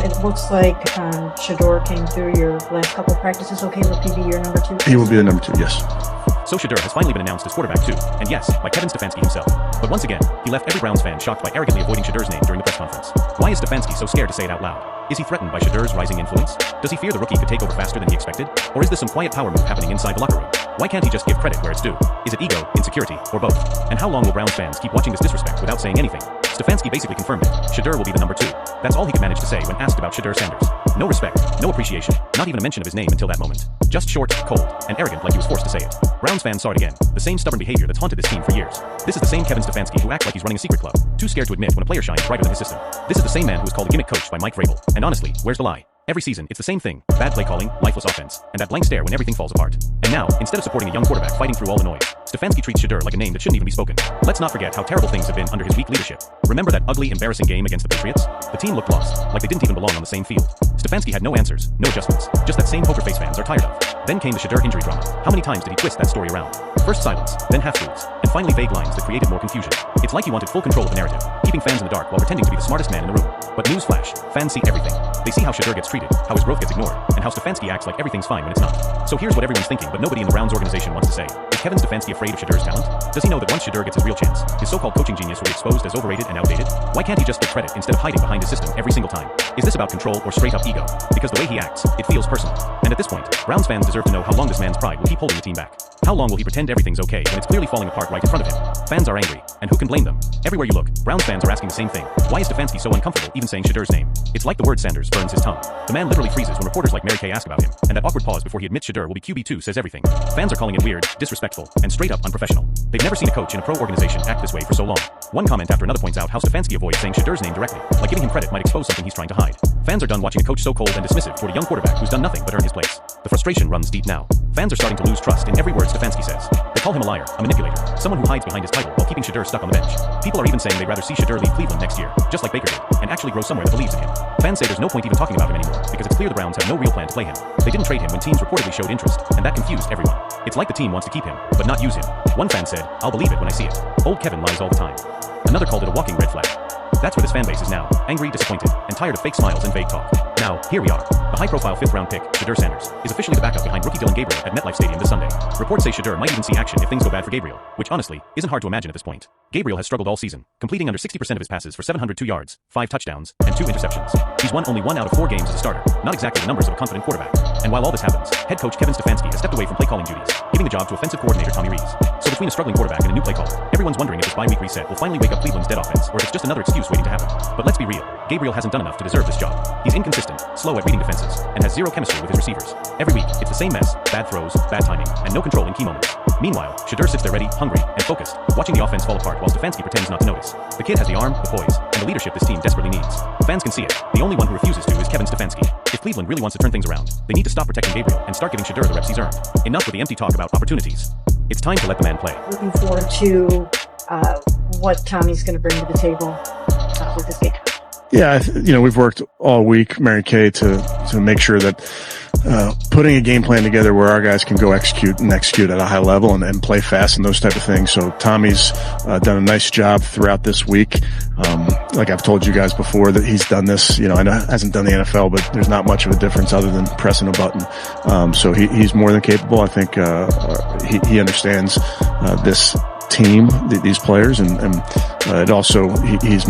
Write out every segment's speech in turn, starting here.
It looks like Shedeur came through your last couple of practices. Okay, will he be your number 2? He will be the number 2, yes. So Shedeur has finally been announced as quarterback too, and yes, by Kevin Stefanski himself. But once again, he left every Browns fan shocked by arrogantly avoiding Shedeur's name during the press conference. Why is Stefanski so scared to say it out loud? Is he threatened by Shedeur's rising influence? Does he fear the rookie could take over faster than he expected? Or is this some quiet power move happening inside the locker room? Why can't he just give credit where it's due? Is it ego, insecurity, or both? And how long will Browns fans keep watching this disrespect without saying anything? Stefanski basically confirmed it. Shedeur will be the number 2. That's all he could manage to say when asked about Shedeur Sanders. No respect, no appreciation, not even a mention of his name until that moment. Just short, cold, and arrogant like he was forced to say it. Browns fans saw it again. The same stubborn behavior that's haunted this team for years. This is the same Kevin Stefanski who acts like he's running a secret club, too scared to admit when a player shines brighter than his system. This is the same man who was called a gimmick coach by Mike Vrabel. And honestly, where's the lie? Every season, it's the same thing. Bad play calling, lifeless offense, and that blank stare when everything falls apart. And now, instead of supporting a young quarterback fighting through all the noise, Stefanski treats Shedeur like a name that shouldn't even be spoken. Let's not forget how terrible things have been under his weak leadership. Remember that ugly, embarrassing game against the Patriots? The team looked lost, like they didn't even belong on the same field. Stefanski had no answers, no adjustments, just that same poker face fans are tired of. Then came the Shedeur injury drama. How many times did he twist that story around? First silence, then half-truths, and finally vague lines that created more confusion. It's like he wanted full control of the narrative, keeping fans in the dark while pretending to be the smartest man in the room. But newsflash, fans see everything. They see how Shedeur gets treated, how his growth gets ignored, and how Stefanski acts like everything's fine when it's not. So here's what everyone's thinking, but nobody in the Browns organization wants to say. Is Kevin Stefanski afraid of Shedeur's talent? Does he know that once Shedeur gets his real chance, his so-called coaching genius will be exposed as overrated and outdated? Why can't he just get credit instead of hiding behind his system every single time? Is this about control or straight-up ego? Because the way he acts, it feels personal. And at this point, Browns fans deserve to know how long this man's pride will keep holding the team back. How long will he pretend everything's okay when it's clearly falling apart right in front of him? Fans are angry, and who can blame them? Everywhere you look, Browns fans are asking the same thing. Why is Stefanski so uncomfortable even saying Shedeur's name? It's like the word Sanders burns his tongue. The man literally freezes when reporters like Mary Kay ask about him, and that awkward pause before he admits Shedeur will be QB2 says everything. Fans are calling it weird, disrespectful, and straight up unprofessional. They've never seen a coach in a pro organization act this way for so long. One comment after another points out how Stefanski avoids saying Shedeur's name directly, like giving him credit might expose something he's trying to hide. Fans are done watching a coach so cold and dismissive toward a young quarterback who's done nothing but earn his place. The frustration runs deep now. Fans are starting to lose trust in every word Stefanski says. They call him a liar, a manipulator, someone who hides behind his title while keeping Shedeur stuck on the bench. People are even saying they'd rather see Shedeur leave Cleveland next year, just like Baker did, and actually grow somewhere that believes in him. Fans say there's no point even talking about him anymore, because it's clear the Browns have no real plan to play him. They didn't trade him when teams reportedly showed interest, and that confused everyone. It's like the team wants to keep him, but not use him. One fan said, "I'll believe it when I see it. Old Kevin lies all the time." Another called it a walking red flag. That's where this fanbase is now, angry, disappointed, and tired of fake smiles and vague talk. Now, here we are. The high-profile 5th-round pick, Shedeur Sanders, is officially the backup behind rookie Dillon Gabriel at MetLife Stadium this Sunday. Reports say Shedeur might even see action if things go bad for Gabriel, which honestly, isn't hard to imagine at this point. Gabriel has struggled all season, completing under 60% of his passes for 702 yards, 5 touchdowns, and 2 interceptions. He's won only 1 out of 4 games as a starter, not exactly the numbers of a confident quarterback. And while all this happens, head coach Kevin Stefanski has stepped away from play-calling duties, giving the job to offensive coordinator Tommy Rees. So between a struggling quarterback and a new play caller, everyone's wondering if this bye-week reset will finally wake up Cleveland's dead offense, or if it's just another excuse waiting to happen. But let's be real, Gabriel hasn't done enough to deserve this job. He's inconsistent, slow at reading defenses, and has zero chemistry with his receivers. Every week, it's the same mess, bad throws, bad timing, and no control in key moments. Meanwhile, Shedeur sits there ready, hungry, and focused, watching the offense fall apart while Stefanski pretends not to notice. The kid has the arm, the poise, and the leadership this team desperately needs. Fans can see it. The only one who refuses to is Kevin Stefanski. If Cleveland really wants to turn things around, they need to stop protecting Gabriel and start giving Shedeur the reps he's earned. Enough with the empty talk about opportunities. It's time to let the man play. Looking forward to what Tommy's going to bring to the table with this game. Yeah, we've worked all week, Mary Kay, to make sure that putting a game plan together where our guys can go execute at a high level and play fast and those type of things. So Tommy's done a nice job throughout this week. Like I've told you guys before that he's done this, I know hasn't done the NFL, but there's not much of a difference other than pressing a button. So he's more than capable. I think he understands this team, these players, and it also he's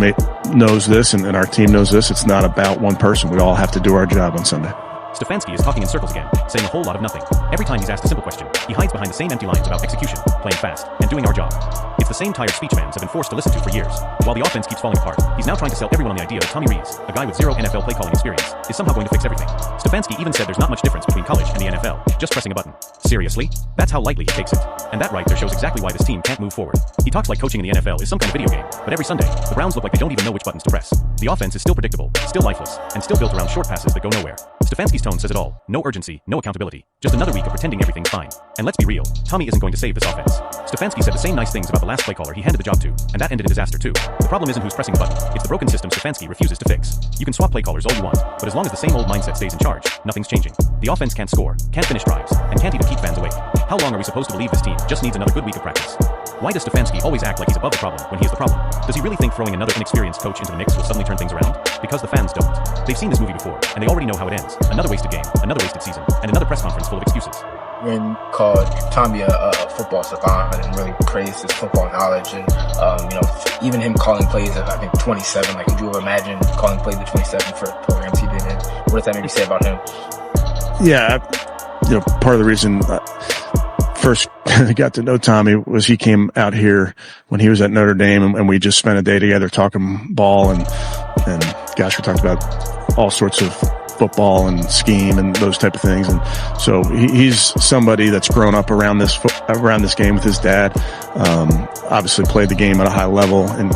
knows this, and our team knows this. It's not about one person. We all have to do our job on Sunday. Stefanski is talking in circles again, saying a whole lot of nothing. Every time he's asked a simple question, he hides behind the same empty lines about execution, playing fast, and doing our job. It's the same tired speech fans have been forced to listen to for years. While the offense keeps falling apart, he's now trying to sell everyone on the idea that Tommy Rees, a guy with zero NFL play calling experience, is somehow going to fix everything. Stefanski even said there's not much difference between college and the NFL, just pressing a button. Seriously? That's how lightly he takes it. And that right there shows exactly why this team can't move forward. He talks like coaching in the NFL is some kind of video game, but every Sunday, the Browns look like they don't even know which buttons to press. The offense is still predictable, still lifeless, and still built around short passes that go nowhere. Stefanski Stefanski's tone says it all. No urgency, no accountability. Just another week of pretending everything's fine. And let's be real, Tommy isn't going to save this offense. Stefanski said the same nice things about the last play caller he handed the job to, and that ended in disaster too. The problem isn't who's pressing the button, it's the broken system Stefanski refuses to fix. You can swap play callers all you want, but as long as the same old mindset stays in charge, nothing's changing. The offense can't score, can't finish drives, and can't even keep fans awake. How long are we supposed to believe this team just needs another good week of practice? Why does Stefanski always act like he's above the problem when he is the problem? Does he really think throwing another inexperienced coach into the mix will suddenly turn things around? Because the fans don't. They've seen this movie before, and they already know how it ends. Another wasted game, another wasted season, and another press conference full of excuses. When called Tommy a football savant and really praised his football knowledge, and even him calling plays at I think 27. Like, could you imagine calling plays at 27 for programs he did? And what does that maybe say about him? Yeah, part of the reason first got to know Tommy was he came out here when he was at Notre Dame, and we just spent a day together talking ball, and gosh, we talked about all sorts of football and scheme and those type of things. And so he's somebody that's grown up around this game with his dad. Obviously played the game at a high level and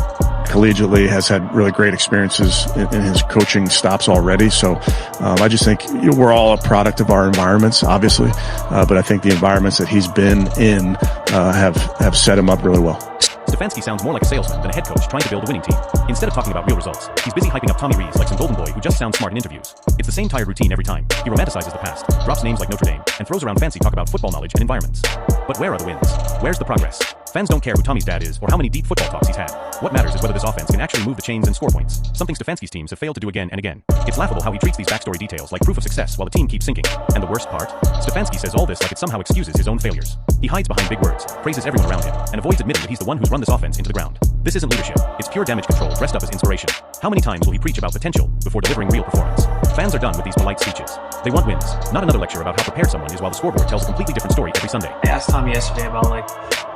collegiately has had really great experiences in his coaching stops already. So I just think we're all a product of our environments, obviously, but I think the environments that he's been in have set him up really well. Stefanski sounds more like a salesman than a head coach trying to build a winning team. Instead of talking about real results, he's busy hyping up Tommy Rees like some golden boy who just sounds smart in interviews. It's the same tired routine every time. He romanticizes the past, drops names like Notre Dame, and throws around fancy talk about football knowledge and environments. But where are the wins? Where's the progress? Fans don't care who Tommy's dad is or how many deep football talks he's had. What matters is whether this offense can actually move the chains and score points, something Stefanski's teams have failed to do again and again. It's laughable how he treats these backstory details like proof of success while the team keeps sinking. And the worst part? Stefanski says all this like it somehow excuses his own failures. He hides behind big words, praises everyone around him, and avoids admitting that he's the one who's run this offense into the ground. This isn't leadership, it's pure damage control dressed up as inspiration. How many times will he preach about potential before delivering real performance? Fans are done with these polite speeches. They want wins, not another lecture about how prepared someone is while the scoreboard tells a completely different story every Sunday. I asked Tommy yesterday about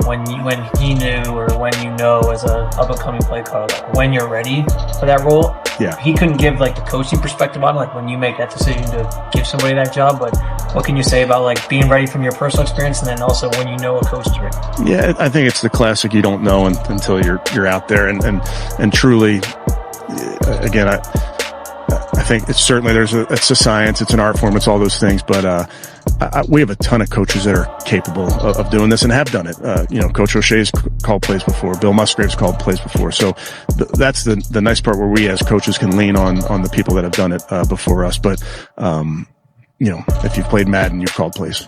when he knew or when as a up-and-coming play caller, when you're ready for that role. Yeah. He couldn't give the coaching perspective on when you make that decision to give somebody that job, but what can you say about being ready from your personal experience and then also when you know a coach is ready? Yeah, I think it's the classic you don't know until you're out there and truly, again, I think it's certainly it's a science, it's an art form, it's all those things, but we have a ton of coaches that are capable of doing this and have done it. Coach O'Shea's called plays before, Bill Musgrave's called plays before. So that's the nice part where we as coaches can lean on the people that have done it before us. But if you've played Madden, you've called plays.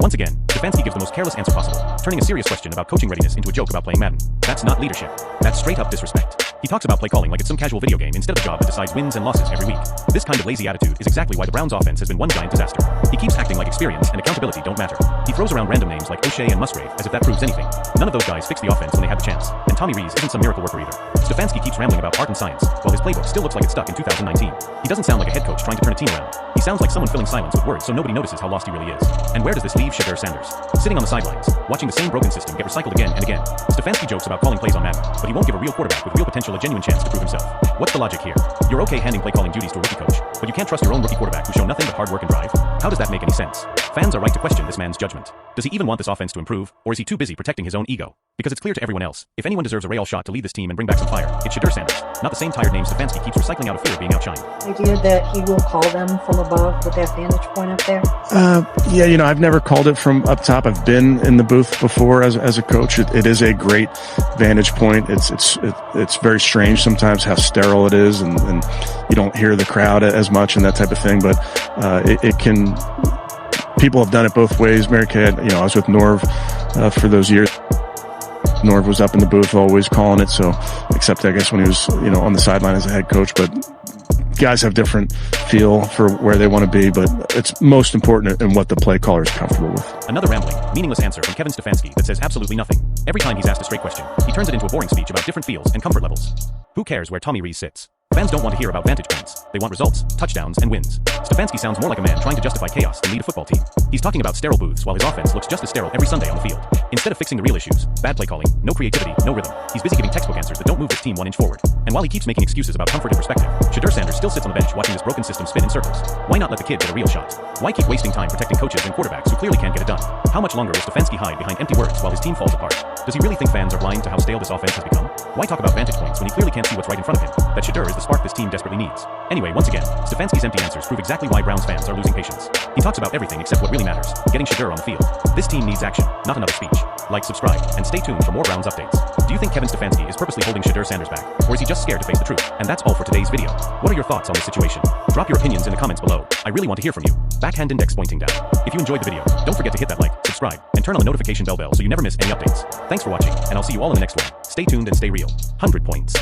Once again, Stefanski gives the most careless answer possible, turning a serious question about coaching readiness into a joke about playing Madden. That's not leadership. That's straight up disrespect. He talks about play calling like it's some casual video game instead of a job that decides wins and losses every week. This kind of lazy attitude is exactly why the Browns' offense has been one giant disaster. He keeps acting like experience and accountability don't matter. He throws around random names like O'Shea and Musgrave as if that proves anything. None of those guys fixed the offense when they had the chance, and Tommy Rees isn't some miracle worker either. Stefanski keeps rambling about art and science, while his playbook still looks like it's stuck in 2019. He doesn't sound like a head coach trying to turn a team around. He sounds like someone filling silence with words so nobody notices how lost he really is. And where does this leave Shedeur Sanders? Sitting on the sidelines, watching the same broken system get recycled again and again. Stefanski jokes about calling plays on Madden, but he won't give a real quarterback with real potential a genuine chance to prove himself. What's the logic here? You're okay handing play calling duties to a rookie coach, but you can't trust your own rookie quarterback who's shown nothing but hard work and drive? How does that make any sense? Fans are right to question this man's judgment. Does he even want this offense to improve, or is he too busy protecting his own ego? Because it's clear to everyone else, if anyone deserves a real shot to lead this team and bring back some fire, it's Shedeur Sanders, not the same tired name Stefanski keeps recycling out of fear of being outshined. The idea that he will call them from above with that vantage point up there? I've never called it from up top. I've been in the booth before as a coach. It is a great vantage point. It's very strange sometimes how sterile it is, and you don't hear the crowd as much and that type of thing, but it can. People have done it both ways. Mary Kay, I was with Norv for those years. Norv was up in the booth always calling it, so except I guess when he was on the sideline as a head coach, but guys have different feel for where they want to be, but it's most important in what the play caller is comfortable with. Another rambling, meaningless answer from Kevin Stefanski that says absolutely nothing. Every time he's asked a straight question, he turns it into a boring speech about different feels and comfort levels. Who cares where Tommy Rees sits? Fans don't want to hear about vantage points. They want results, touchdowns, and wins. Stefanski sounds more like a man trying to justify chaos than lead a football team. He's talking about sterile booths while his offense looks just as sterile every Sunday on the field. Instead of fixing the real issues, bad play calling, no creativity, no rhythm, he's busy giving textbook answers that don't move this team 1 inch forward. And while he keeps making excuses about comfort and perspective, Shedeur Sanders still sits on the bench watching this broken system spin in circles. Why not let the kid get a real shot? Why keep wasting time protecting coaches and quarterbacks who clearly can't get it done? How much longer will Stefanski hide behind empty words while his team falls apart? Does he really think fans are blind to how stale this offense has become? Why talk about vantage points when he clearly can't see what's right in front of him? That Shedeur Shedeur is the spark this team desperately needs. Anyway, once again, Stefanski's empty answers prove exactly why Browns fans are losing patience. He talks about everything except what really matters, getting Shedeur on the field. This team needs action, not another speech. Like, subscribe, and stay tuned for more Browns updates. Do you think Kevin Stefanski is purposely holding Shedeur Sanders back, or is he just scared to face the truth? And that's all for today's video. What are your thoughts on this situation? Drop your opinions in the comments below. I really want to hear from you. Backhand index pointing down. If you enjoyed the video, don't forget to hit that like, subscribe, and turn on the notification bell so you never miss any updates. Thanks for watching, and I'll see you all in the next one. Stay tuned and stay real. 100 points.